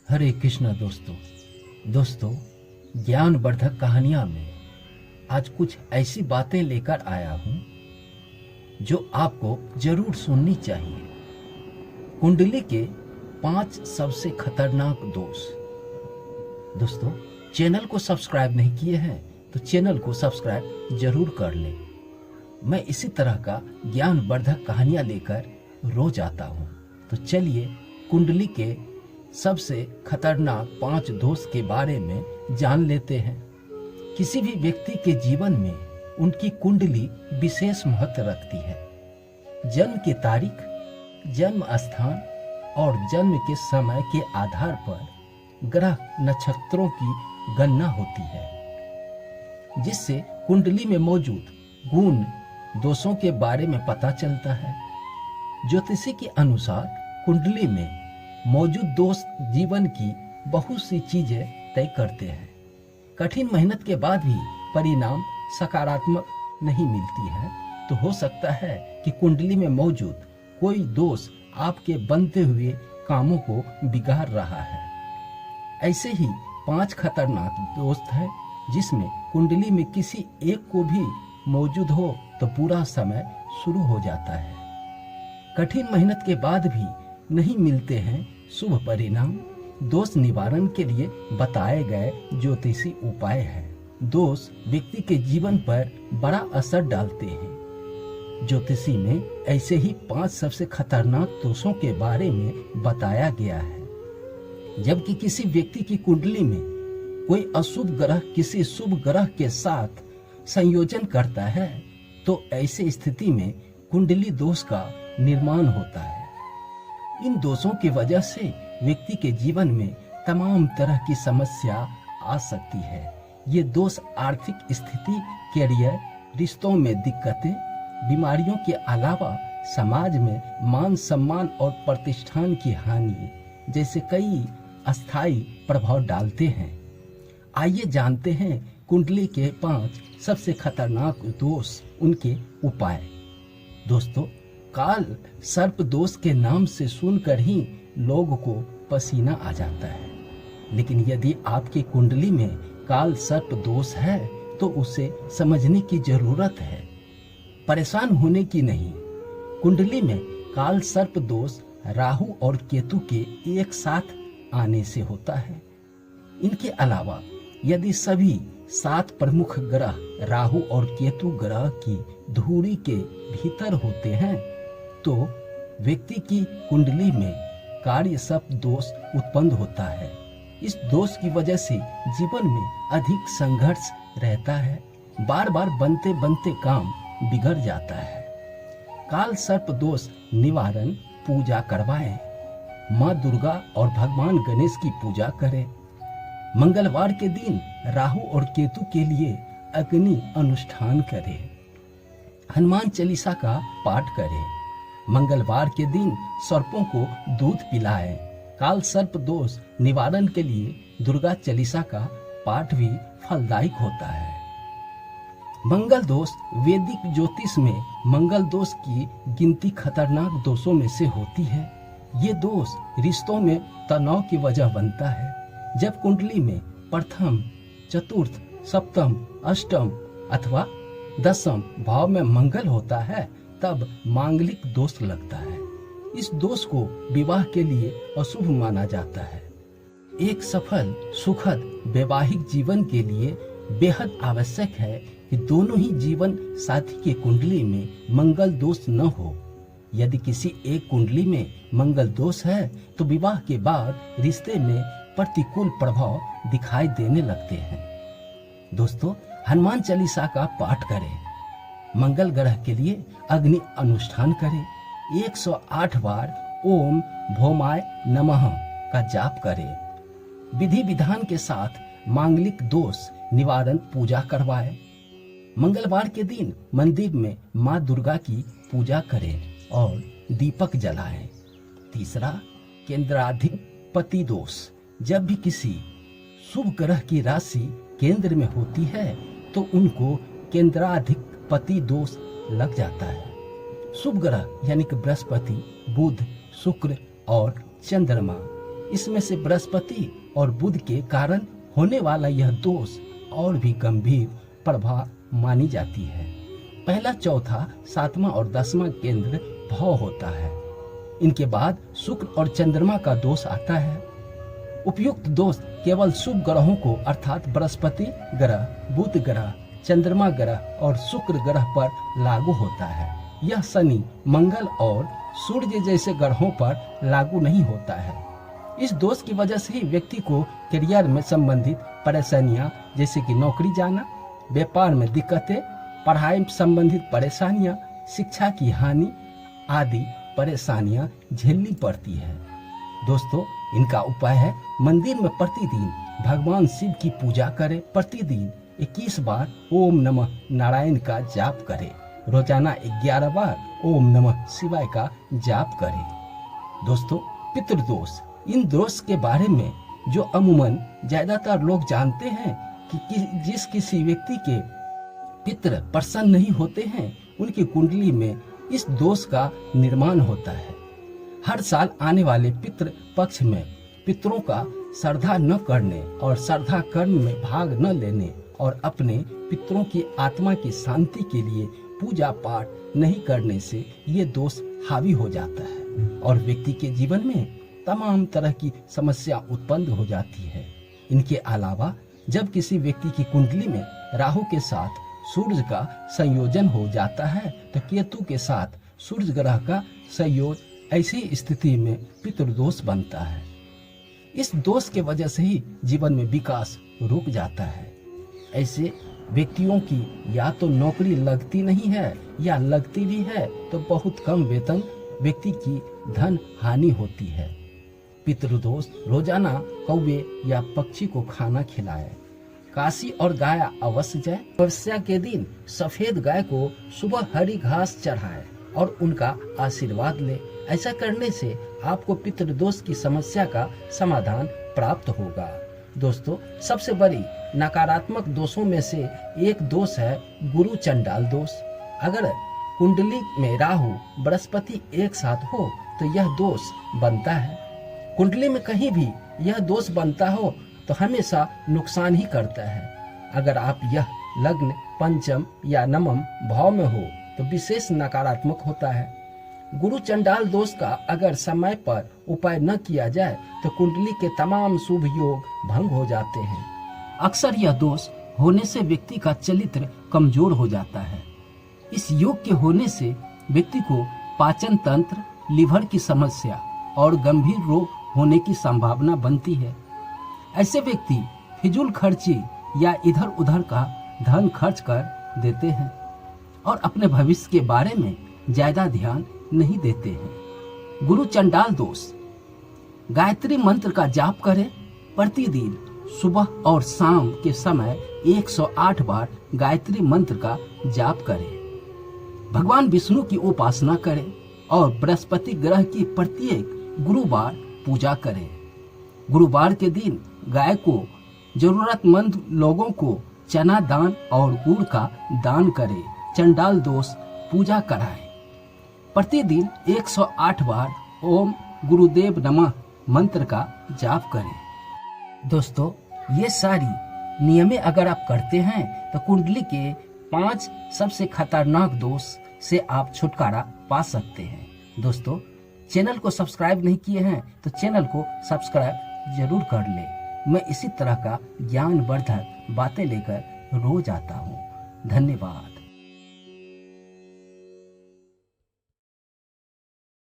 हरे कृष्णा दोस्तों ज्ञानवर्धक कहानियां में आज कुछ ऐसी बातें लेकर आया हूं जो आपको जरूर सुननी चाहिए। कुंडली के 5 सबसे खतरनाक दोष। दोस्तों, चैनल को सब्सक्राइब नहीं किए हैं तो चैनल को सब्सक्राइब जरूर कर लें। मैं इसी तरह का ज्ञानवर्धक कहानियां लेकर रोज आता हूं। तो चलिए कुंडली के सबसे खतरनाक 5 दोष के बारे में जान लेते हैं। किसी भी व्यक्ति के जीवन में उनकी कुंडली विशेष महत्व रखती है। जन्म की तारीख, जन्म स्थान और जन्म के समय के आधार पर ग्रह नक्षत्रों की गणना होती है, जिससे कुंडली में मौजूद गुण दोषों के बारे में पता चलता है। ज्योतिषी के अनुसार कुंडली में मौजूद दोष जीवन की बहुत सी चीजें तय करते हैं। कठिन मेहनत के बाद भी परिणाम सकारात्मक नहीं मिलती है तो हो सकता है कि कुंडली में मौजूद कोई दोष आपके बनते हुए कामों को बिगाड़ रहा है। ऐसे ही 5 खतरनाक दोष हैं जिसमें कुंडली में किसी एक को भी मौजूद हो तो पूरा समय शुरू हो जाता है। कठिन मेहनत के बाद भी नहीं मिलते हैं शुभ परिणाम। दोष निवारण के लिए बताए गए ज्योतिषी उपाय हैं। दोष व्यक्ति के जीवन पर बड़ा असर डालते हैं। ज्योतिषी में ऐसे ही 5 सबसे खतरनाक दोषों के बारे में बताया गया है। जबकि किसी व्यक्ति की कुंडली में कोई अशुभ ग्रह किसी शुभ ग्रह के साथ संयोजन करता है तो ऐसी स्थिति में कुंडली दोष का निर्माण होता है। इन दोषों की वजह से व्यक्ति के जीवन में तमाम तरह की समस्या आ सकती है। ये दोष आर्थिक स्थिति, कैरियर, रिश्तों में दिक्कतें, बीमारियों के अलावा समाज में मान सम्मान और प्रतिष्ठान की हानि जैसे कई अस्थायी प्रभाव डालते हैं। आइए जानते हैं कुंडली के 5 सबसे खतरनाक दोष, उनके उपाय। दोस्तों, काल सर्प दोष के नाम से सुनकर ही लोग को पसीना आ जाता है, लेकिन यदि आपकी कुंडली में काल सर्प दोष है तो उसे समझने की जरूरत है, परेशान होने की नहीं। कुंडली में काल सर्प दोष राहु और केतु के एक साथ आने से होता है। इनके अलावा यदि सभी 7 प्रमुख ग्रह राहु और केतु ग्रह की धुरी के भीतर होते हैं तो व्यक्ति की कुंडली में कार्य सर्प दोष उत्पन्न होता है। इस दोष की वजह से जीवन में अधिक संघर्ष रहता है, बार बार बनते बनते काम बिगड़ जाता है। काल सर्प दोष निवारण पूजा करवाएं। माँ दुर्गा और भगवान गणेश की पूजा करें। मंगलवार के दिन राहु और केतु के लिए अग्नि अनुष्ठान करें। हनुमान चालीसा का पाठ करें। मंगलवार के दिन सर्पों को दूध पिलाएं। काल सर्प दोष निवारण के लिए दुर्गा चालीसा का पाठ भी फलदायक होता है। मंगल दोष वैदिक ज्योतिष में मंगल दोष की गिनती खतरनाक दोषों में से होती है। ये दोष रिश्तों में तनाव की वजह बनता है। जब कुंडली में प्रथम, चतुर्थ, सप्तम, अष्टम अथवा 10म भाव में मंगल होता है तब मांगलिक दोष लगता है। इस दोष को विवाह के लिए अशुभ माना जाता है। एक सफल सुखद वैवाहिक जीवन के लिए बेहद आवश्यक है कि दोनों ही जीवन साथी के कुंडली में मंगल दोष न हो। यदि किसी एक कुंडली में मंगल दोष है तो विवाह के बाद रिश्ते में प्रतिकूल प्रभाव दिखाई देने लगते हैं। दोस्तों, हनुमान चालीसा का पाठ करें। मंगल ग्रह के लिए अग्नि अनुष्ठान करें। 108 बार ओम भौमाय नमः का जाप करें। विधि विधान के साथ मांगलिक दोष निवारण पूजा करवाएं। मंगलवार के दिन मंदिर में माँ दुर्गा की पूजा करें और दीपक जलाएं। तीसरा, केंद्राधिपति दोष। जब भी किसी शुभ ग्रह की राशि केंद्र में होती है तो उनको केंद्राधिपति दोष लग जाता है। शुभ ग्रह यानी कि बृहस्पति, बुध, शुक्र और चंद्रमा इसमें से बृहस्पति और बुध के कारण होने वाला यह दोष और भी गंभीर प्रभाव मानी जाती है। पहला, चौथा, सातवां और 10वां केंद्र भव होता है। इनके बाद शुक्र और चंद्रमा का दोष आता है। उपयुक्त दोष केवल शुभ ग्रहों को अर्थात बृहस्पति ग्रह, बुध ग्रह, चंद्रमा ग्रह और शुक्र ग्रह पर लागू होता है। यह शनि, मंगल और सूर्य जैसे ग्रहों पर लागू नहीं होता है। इस दोष की वजह से ही व्यक्ति को करियर में संबंधित परेशानियां जैसे कि नौकरी जाना, व्यापार में दिक्कतें, पढ़ाई संबंधित परेशानियां, शिक्षा की हानि आदि परेशानियां झेलनी पड़ती है। दोस्तों, इनका उपाय है मंदिर में प्रतिदिन भगवान शिव की पूजा करें। प्रतिदिन 21 बार ओम नमः नारायण का जाप करें। रोजाना 11 बार ओम नमः शिवाय का जाप करें। दोस्तों, पितृदोष, इन दोष के बारे में जो अमूमन ज्यादातर लोग जानते हैं कि जिस किसी व्यक्ति के पितृ प्रसन्न नहीं होते हैं, उनकी कुंडली में इस दोष का निर्माण होता है। हर साल आने वाले पितृ पक्ष में पितरों का श्रद्धा न करने और श्रद्धा कर्म में भाग न लेने और अपने पितरों की आत्मा की शांति के लिए पूजा पाठ नहीं करने से ये दोष हावी हो जाता है और व्यक्ति के जीवन में तमाम तरह की समस्या उत्पन्न हो जाती है। इनके अलावा जब किसी व्यक्ति की कुंडली में राहु के साथ सूर्य का संयोजन हो जाता है तो केतु के साथ सूर्य ग्रह का संयोग, ऐसी स्थिति में पितृदोष बनता है। इस दोष के वजह से ही जीवन में विकास रुक जाता है। ऐसे व्यक्तियों की या तो नौकरी लगती नहीं है या लगती भी है तो बहुत कम वेतन, व्यक्ति की धन हानि होती है। पितृदोष, रोजाना कौवे या पक्षी को खाना खिलाए। काशी और गाया अवश्य जाए। अमावस्या के दिन सफेद गाय को सुबह हरी घास चढ़ाए और उनका आशीर्वाद ले। ऐसा करने से आपको पितृदोष की समस्या का समाधान प्राप्त होगा। दोस्तों, सबसे बड़ी नकारात्मक दोषों में से एक दोष है गुरु चंडाल दोष। अगर कुंडली में राहु बृहस्पति एक साथ हो तो यह दोष बनता है। कुंडली में कहीं भी यह दोष बनता हो तो हमेशा नुकसान ही करता है। अगर आप यह लग्न पंचम या नवम भाव में हो तो विशेष नकारात्मक होता है। गुरु चंडाल दोष का अगर समय पर उपाय न किया जाए तो कुंडली के तमाम शुभ योग भंग हो जाते हैं। अक्सर यह दोष होने से व्यक्ति का चरित्र कमजोर हो जाता है। इस योग के होने से व्यक्ति को पाचन तंत्र, लीवर की समस्या और गंभीर रोग होने की संभावना बनती है। ऐसे व्यक्ति फिजूल खर्ची या इधर उधर का धन खर्च कर देते हैं और अपने भविष्य के बारे में ज्यादा ध्यान नहीं देते हैं। गुरु चंडाल दोष, गायत्री मंत्र का जाप करें। प्रतिदिन सुबह और शाम के समय 108 बार गायत्री मंत्र का जाप करें। भगवान विष्णु की उपासना करें और बृहस्पति ग्रह की प्रत्येक गुरुवार पूजा करें। गुरुवार के दिन गाय को जरूरतमंद लोगों को चना दान और गुड़ का दान करें। चंडाल दोष पूजा कराएं। प्रतिदिन 108 बार ओम गुरुदेव नमः मंत्र का जाप करें। दोस्तों, ये सारी नियमें अगर आप करते हैं तो कुंडली के 5 सबसे खतरनाक दोष से आप छुटकारा पा सकते हैं। दोस्तों, चैनल को सब्सक्राइब नहीं किए हैं तो चैनल को सब्सक्राइब जरूर कर लें। मैं इसी तरह का ज्ञानवर्धक बातें लेकर रोज आता हूँ। धन्यवाद।